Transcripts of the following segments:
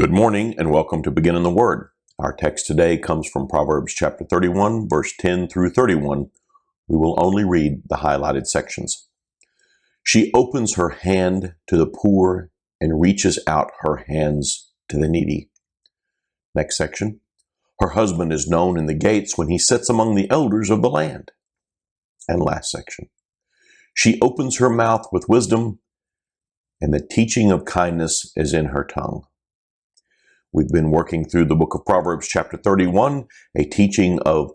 Good morning and welcome to Begin in the Word. Our text today comes from Proverbs chapter 31, verse 10 through 31. We will only read the highlighted sections. She opens her hand to the poor and reaches out her hands to the needy. Next section. Her husband is known in the gates when he sits among the elders of the land. And last section. She opens her mouth with wisdom, and the teaching of kindness is in her tongue. We've been working through the book of Proverbs chapter 31, a teaching of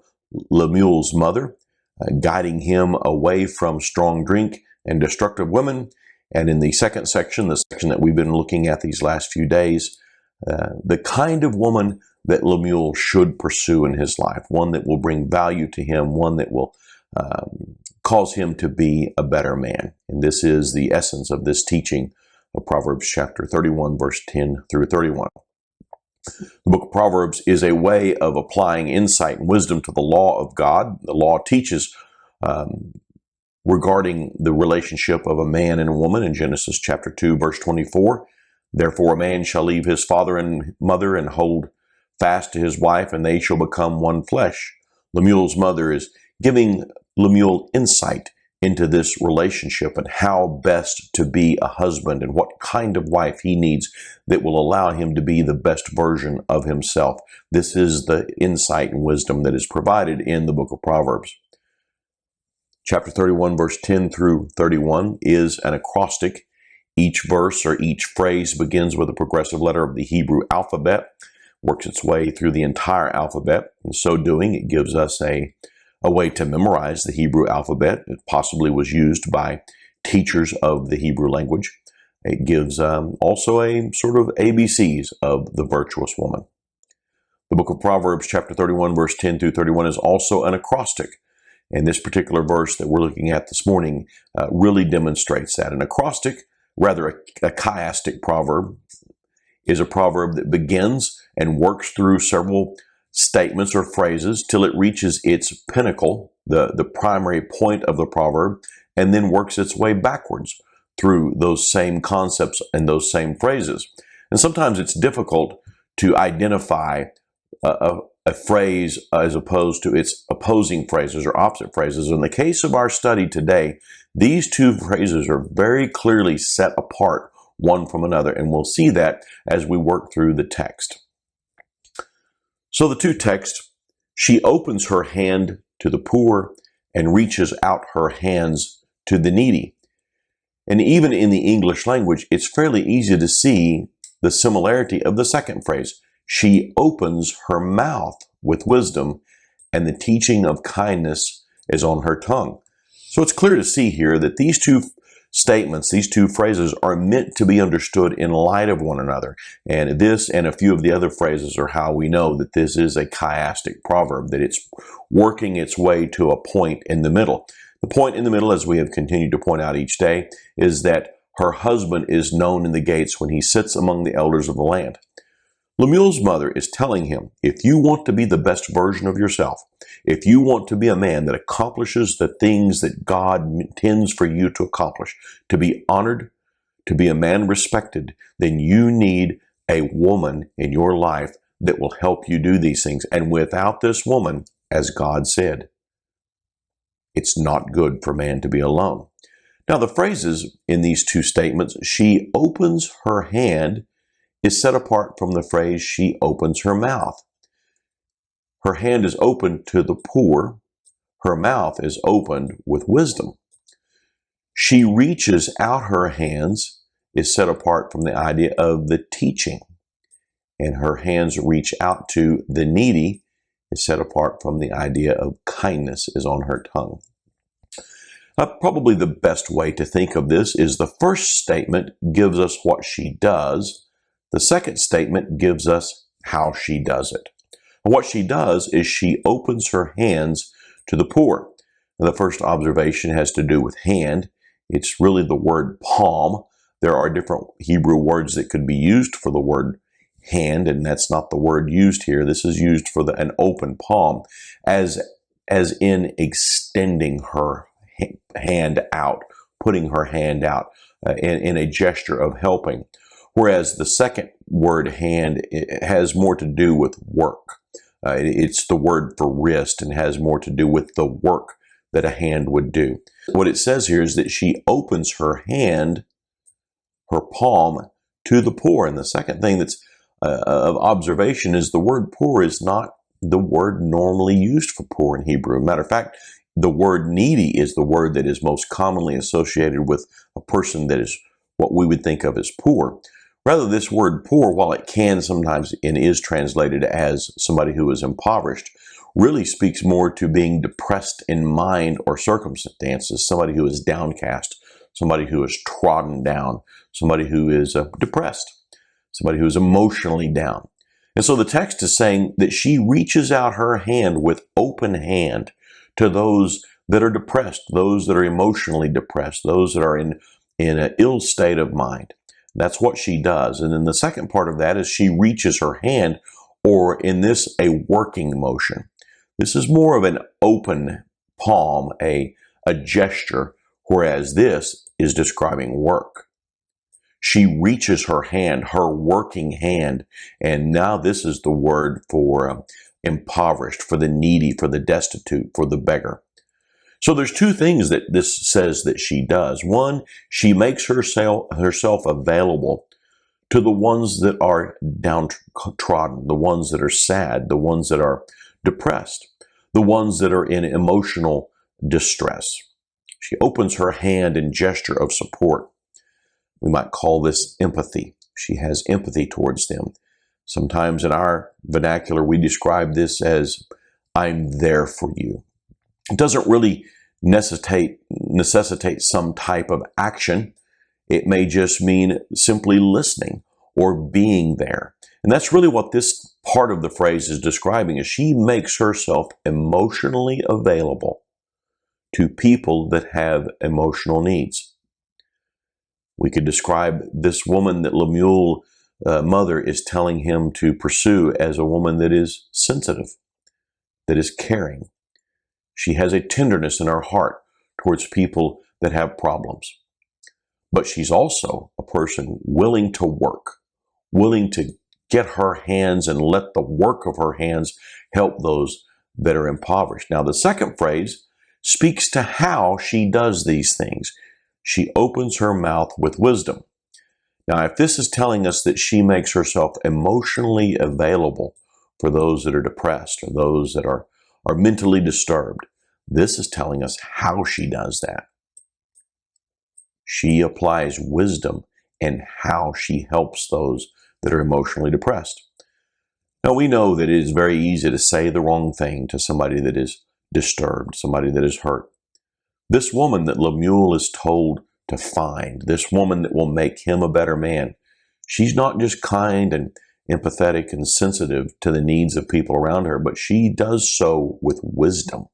Lemuel's mother, guiding him away from strong drink and destructive women. And in the second section, the section that we've been looking at these last few days, the kind of woman that Lemuel should pursue in his life, one that will bring value to him, one that will cause him to be a better man. And this is the essence of this teaching of Proverbs chapter 31, verse 10 through 31. The book of Proverbs is a way of applying insight and wisdom to the law of God. The law teaches regarding the relationship of a man and a woman in Genesis chapter 2, verse 24. Therefore a man shall leave his father and mother and hold fast to his wife, and they shall become one flesh. Lemuel's mother is giving Lemuel insight into this relationship and how best to be a husband and what kind of wife he needs that will allow him to be the best version of himself. This is the insight and wisdom that is provided in the book of Proverbs. Chapter 31, verse 10 through 31 is an acrostic. Each verse or each phrase begins with a progressive letter of the Hebrew alphabet, works its way through the entire alphabet. In so doing, it gives us a way to memorize the Hebrew alphabet. It possibly was used by teachers of the Hebrew language. It gives also a sort of ABCs of the virtuous woman. The book of Proverbs, chapter 31, verse 10 through 31 is also an acrostic. And this particular verse that we're looking at this morning really demonstrates that. An acrostic, rather a chiastic proverb, is a proverb that begins and works through several statements or phrases till it reaches its pinnacle, the primary point of the proverb, and then works its way backwards through those same concepts and those same phrases. And sometimes it's difficult to identify a phrase as opposed to its opposing phrases or opposite phrases. In the case of our study today, these two phrases are very clearly set apart one from another, and we'll see that as we work through the text. So the two texts, she opens her hand to the poor and reaches out her hands to the needy. And even in the English language, it's fairly easy to see the similarity of the second phrase. She opens her mouth with wisdom, and the teaching of kindness is on her tongue. So it's clear to see here that these two statements, these two phrases are meant to be understood in light of one another. And this and a few of the other phrases are how we know that this is a chiastic proverb, that it's working its way to a point in the middle. The point in the middle, as we have continued to point out each day, is that her husband is known in the gates when he sits among the elders of the land. Lemuel's mother is telling him, if you want to be the best version of yourself, if you want to be a man that accomplishes the things that God intends for you to accomplish, to be honored, to be a man respected, then you need a woman in your life that will help you do these things. And without this woman, as God said, it's not good for man to be alone. Now, the phrases in these two statements, she opens her hand, is set apart from the phrase, she opens her mouth. Her hand is opened to the poor. Her mouth is opened with wisdom. She reaches out her hands is set apart from the idea of the teaching. And her hands reach out to the needy is set apart from the idea of kindness is on her tongue. Probably the best way to think of this is the first statement gives us what she does. The second statement gives us how she does it. And what she does is she opens her hands to the poor. And the first observation has to do with hand. It's really the word palm. There are different Hebrew words that could be used for the word hand, and that's not the word used here. This is used for an open palm, as in extending her hand out, putting her hand out in a gesture of helping. Whereas the second word, hand, it has more to do with work. It's the word for wrist and has more to do with the work that a hand would do. What it says here is that she opens her hand, her palm, to the poor. And the second thing that's of observation is the word poor is not the word normally used for poor in Hebrew. Matter of fact, the word needy is the word that is most commonly associated with a person that is what we would think of as poor. Rather, this word poor, while it can sometimes and is translated as somebody who is impoverished, really speaks more to being depressed in mind or circumstances, somebody who is downcast, somebody who is trodden down, somebody who is depressed, somebody who is emotionally down. And so the text is saying that she reaches out her hand with open hand to those that are depressed, those that are emotionally depressed, those that are in an ill state of mind. That's what she does. And then the second part of that is she reaches her hand, or in this, a working motion. This is more of an open palm, a gesture, whereas this is describing work. She reaches her hand, her working hand, and now this is the word for impoverished, for the needy, for the destitute, for the beggar. So there's two things that this says that she does. One, she makes herself available to the ones that are downtrodden, the ones that are sad, the ones that are depressed, the ones that are in emotional distress. She opens her hand in gesture of support. We might call this empathy. She has empathy towards them. Sometimes in our vernacular, we describe this as, I'm there for you. It doesn't really necessitate some type of action. It may just mean simply listening or being there. And that's really what this part of the phrase is describing, is she makes herself emotionally available to people that have emotional needs. We could describe this woman that Lemuel, mother, is telling him to pursue as a woman that is sensitive, that is caring. She has a tenderness in her heart towards people that have problems. But she's also a person willing to work, willing to get her hands and let the work of her hands help those that are impoverished. Now, the second phrase speaks to how she does these things. She opens her mouth with wisdom. Now, if this is telling us that she makes herself emotionally available for those that are depressed or those that are mentally disturbed, this is telling us how she does that. She applies wisdom in how she helps those that are emotionally depressed. Now, we know that it is very easy to say the wrong thing to somebody that is disturbed, somebody that is hurt. This woman that Lemuel is told to find, this woman that will make him a better man, she's not just kind and empathetic and sensitive to the needs of people around her, but she does so with wisdom.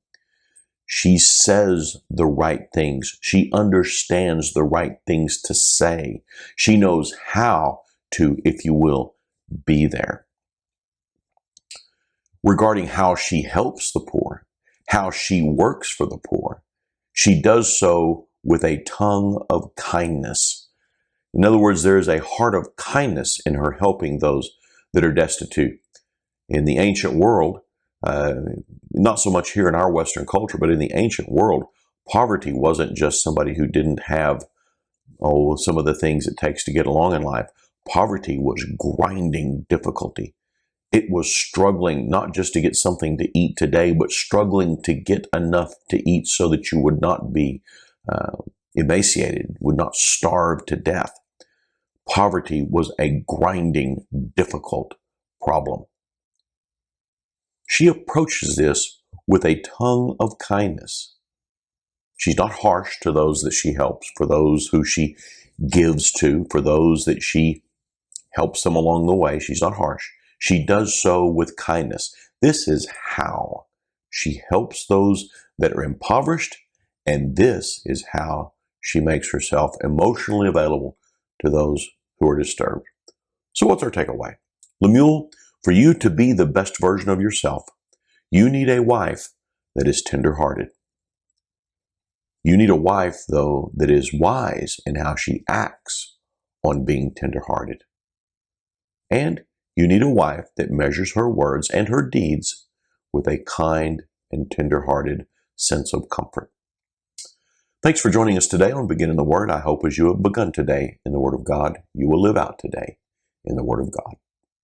She says the right things. She understands the right things to say. She knows how to, if you will, be there. Regarding how she helps the poor, how she works for the poor, she does so with a tongue of kindness. In other words, there is a heart of kindness in her helping those that are destitute. In the ancient world, not so much here in our Western culture, but in the ancient world, poverty wasn't just somebody who didn't have, some of the things it takes to get along in life. Poverty was grinding difficulty. It was struggling not just to get something to eat today, but struggling to get enough to eat so that you would not be emaciated, would not starve to death. Poverty was a grinding, difficult problem. She approaches this with a tongue of kindness. She's not harsh to those that she helps, for those who she gives to, for those that she helps them along the way. She's not harsh. She does so with kindness. This is how she helps those that are impoverished, and this is how she makes herself emotionally available to those who are disturbed. So what's our takeaway? Lemuel, for you to be the best version of yourself, you need a wife that is tender-hearted. You need a wife, though, that is wise in how she acts on being tender-hearted. And you need a wife that measures her words and her deeds with a kind and tender-hearted sense of comfort. Thanks for joining us today on Begin in the Word. I hope as you have begun today in the Word of God, you will live out today in the Word of God.